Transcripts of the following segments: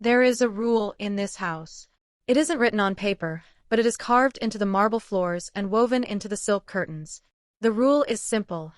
There is a rule in this house. It isn't written on paper, but it is carved into the marble floors and woven into the silk curtains. The rule is simple.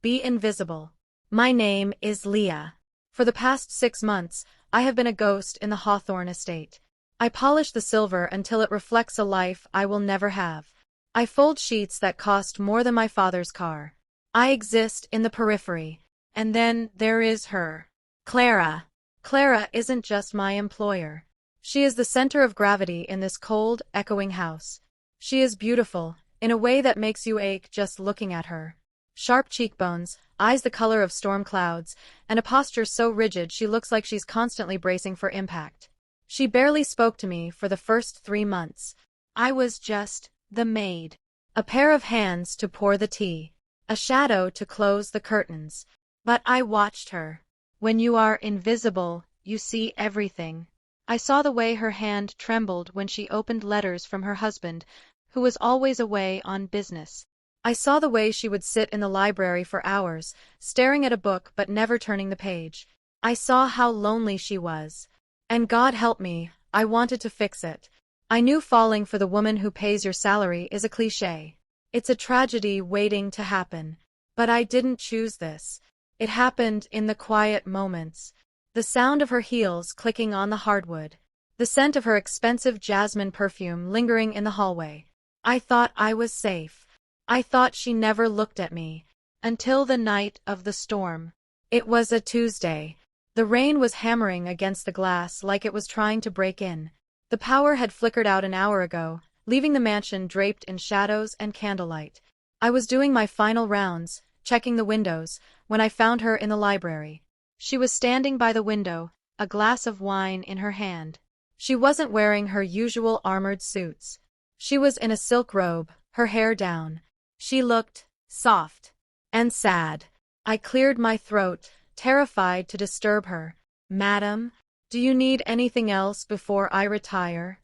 Be invisible. My name is Leah. For the past 6 months, I have been a ghost in the Hawthorne estate. I polish the silver until it reflects a life I will never have. I fold sheets that cost more than my father's car. I exist in the periphery. And then there is her. Clara. Clara isn't just my employer. She is the center of gravity in this cold, echoing house. She is beautiful, in a way that makes you ache just looking at her. Sharp cheekbones, eyes the color of storm clouds, and a posture so rigid she looks like she's constantly bracing for impact. She barely spoke to me for the first 3 months. I was just the maid. A pair of hands to pour the tea. A shadow to close the curtains. But I watched her. When you are invisible, you see everything. I saw the way her hand trembled when she opened letters from her husband, who was always away on business. I saw the way she would sit in the library for hours, staring at a book but never turning the page. I saw how lonely she was. And God help me, I wanted to fix it. I knew falling for the woman who pays your salary is a cliché. It's a tragedy waiting to happen. But I didn't choose this. It happened in the quiet moments. The sound of her heels clicking on the hardwood. The scent of her expensive jasmine perfume lingering in the hallway. I thought I was safe. I thought she never looked at me. Until the night of the storm. It was a Tuesday. The rain was hammering against the glass like it was trying to break in. The power had flickered out an hour ago, leaving the mansion draped in shadows and candlelight. I was doing my final rounds, checking the windows, when I found her in the library. She was standing by the window, a glass of wine in her hand. She wasn't wearing her usual armored suits. She was in a silk robe, her hair down. She looked soft and sad. I cleared my throat, terrified to disturb her. Madam, do you need anything else before I retire?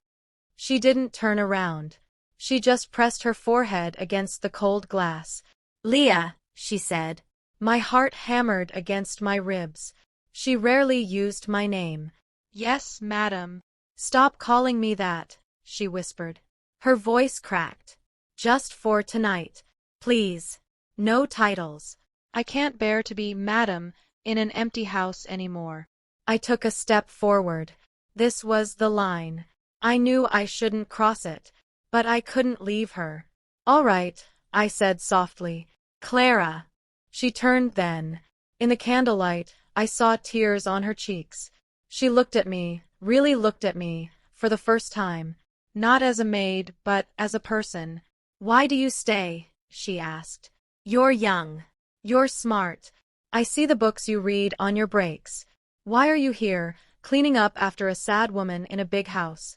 She didn't turn around. She just pressed her forehead against the cold glass. Leah, she said. My heart hammered against my ribs. She rarely used my name. Yes, madam. Stop calling me that, she whispered. Her voice cracked. Just for tonight. Please. No titles. I can't bear to be madam in an empty house anymore. I took a step forward. This was the line. I knew I shouldn't cross it, but I couldn't leave her. All right, I said softly. Clara. She turned then. In the candlelight, I saw tears on her cheeks. She looked at me, really looked at me, for the first time. Not as a maid, but as a person. Why do you stay? She asked. You're young. You're smart. I see the books you read on your breaks. Why are you here, cleaning up after a sad woman in a big house?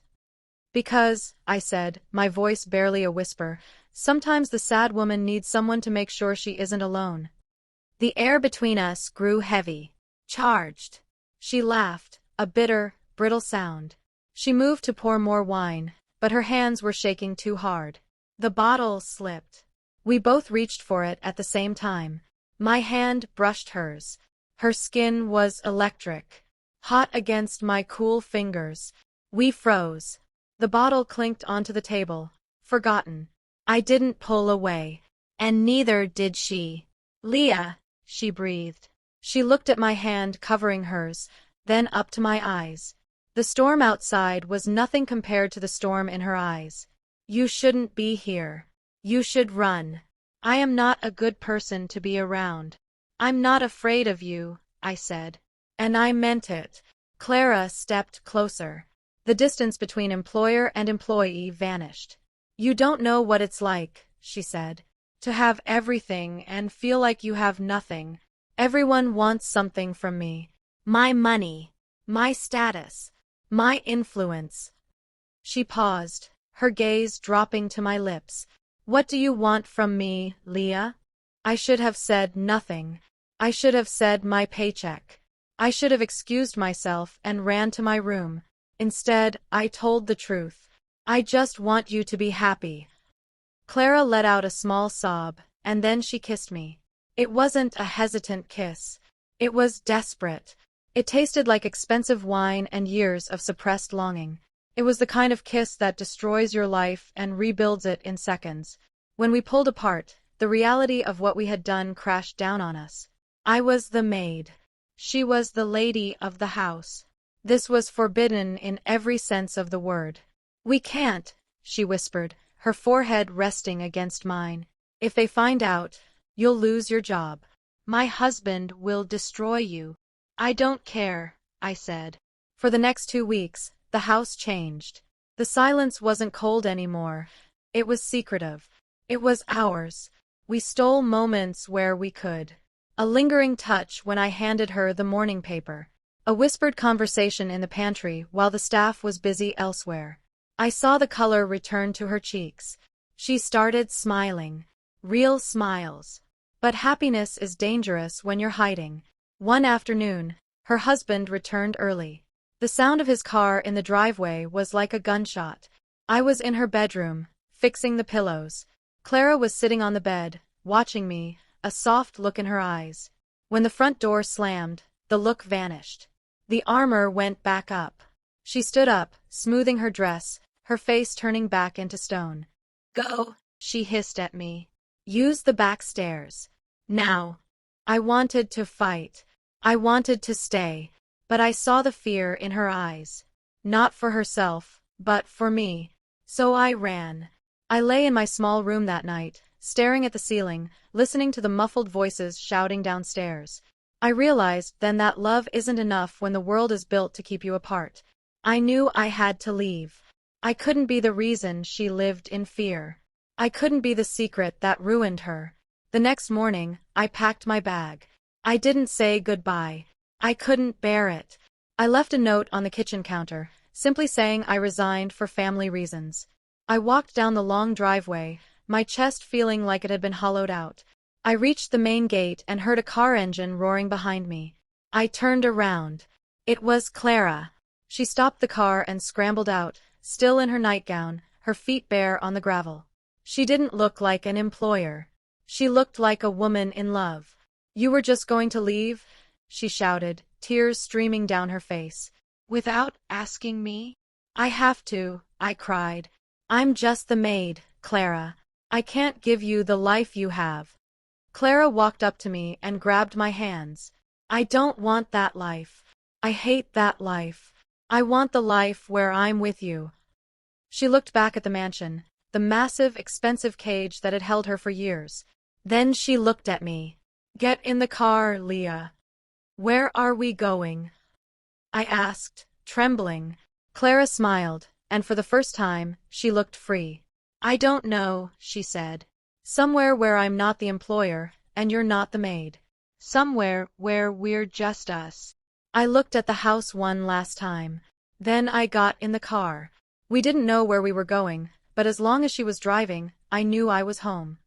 Because, I said, my voice barely a whisper, sometimes the sad woman needs someone to make sure she isn't alone. The air between us grew heavy, charged. She laughed, a bitter, brittle sound. She moved to pour more wine, but her hands were shaking too hard. The bottle slipped. We both reached for it at the same time. My hand brushed hers. Her skin was electric, hot against my cool fingers. We froze. The bottle clinked onto the table, forgotten. I didn't pull away, and neither did she. Leah, she breathed. She looked at my hand covering hers, then up to my eyes. The storm outside was nothing compared to the storm in her eyes. You shouldn't be here. You should run. I am not a good person to be around. I'm not afraid of you, I said. And I meant it. Clara stepped closer. The distance between employer and employee vanished. You don't know what it's like, she said. To have everything and feel like you have nothing. Everyone wants something from me. My money. My status. My influence. She paused, her gaze dropping to my lips. What do you want from me, Leah? I should have said nothing. I should have said my paycheck. I should have excused myself and ran to my room. Instead, I told the truth. I just want you to be happy. Clara let out a small sob, and then she kissed me. It wasn't a hesitant kiss. It was desperate. It tasted like expensive wine and years of suppressed longing. It was the kind of kiss that destroys your life and rebuilds it in seconds. When we pulled apart, the reality of what we had done crashed down on us. I was the maid. She was the lady of the house. This was forbidden in every sense of the word. "We can't," she whispered, her forehead resting against mine. "If they find out, you'll lose your job. My husband will destroy you." "I don't care," I said. For the next 2 weeks, the house changed. The silence wasn't cold anymore. It was secretive. It was ours. We stole moments where we could. A lingering touch when I handed her the morning paper. A whispered conversation in the pantry while the staff was busy elsewhere. I saw the color return to her cheeks. She started smiling. Real smiles. But happiness is dangerous when you're hiding. One afternoon, her husband returned early. The sound of his car in the driveway was like a gunshot. I was in her bedroom, fixing the pillows. Clara was sitting on the bed, watching me, a soft look in her eyes. When the front door slammed, the look vanished. The armor went back up. She stood up, smoothing her dress, her face turning back into stone. "Go," she hissed at me. "Use the back stairs. Now." I wanted to fight. I wanted to stay. But I saw the fear in her eyes. Not for herself, but for me. So I ran. I lay in my small room that night, staring at the ceiling, listening to the muffled voices shouting downstairs. I realized then that love isn't enough when the world is built to keep you apart. I knew I had to leave. I couldn't be the reason she lived in fear. I couldn't be the secret that ruined her. The next morning, I packed my bag. I didn't say goodbye. I couldn't bear it. I left a note on the kitchen counter, simply saying I resigned for family reasons. I walked down the long driveway, my chest feeling like it had been hollowed out. I reached the main gate and heard a car engine roaring behind me. I turned around. It was Clara. She stopped the car and scrambled out, still in her nightgown, her feet bare on the gravel. She didn't look like an employer. She looked like a woman in love. "You were just going to leave?" she shouted, tears streaming down her face. "Without asking me?" "I have to," I cried. "I'm just the maid, Clara. I can't give you the life you have." Clara walked up to me and grabbed my hands. "I don't want that life. I hate that life. I want the life where I'm with you." She looked back at the mansion, the massive, expensive cage that had held her for years. Then she looked at me. "Get in the car, Leah." "Where are we going?" I asked, trembling. Clara smiled, and for the first time, she looked free. "I don't know," she said. "Somewhere where I'm not the employer, and you're not the maid. Somewhere where we're just us." I looked at the house one last time. Then I got in the car. We didn't know where we were going, but as long as she was driving, I knew I was home.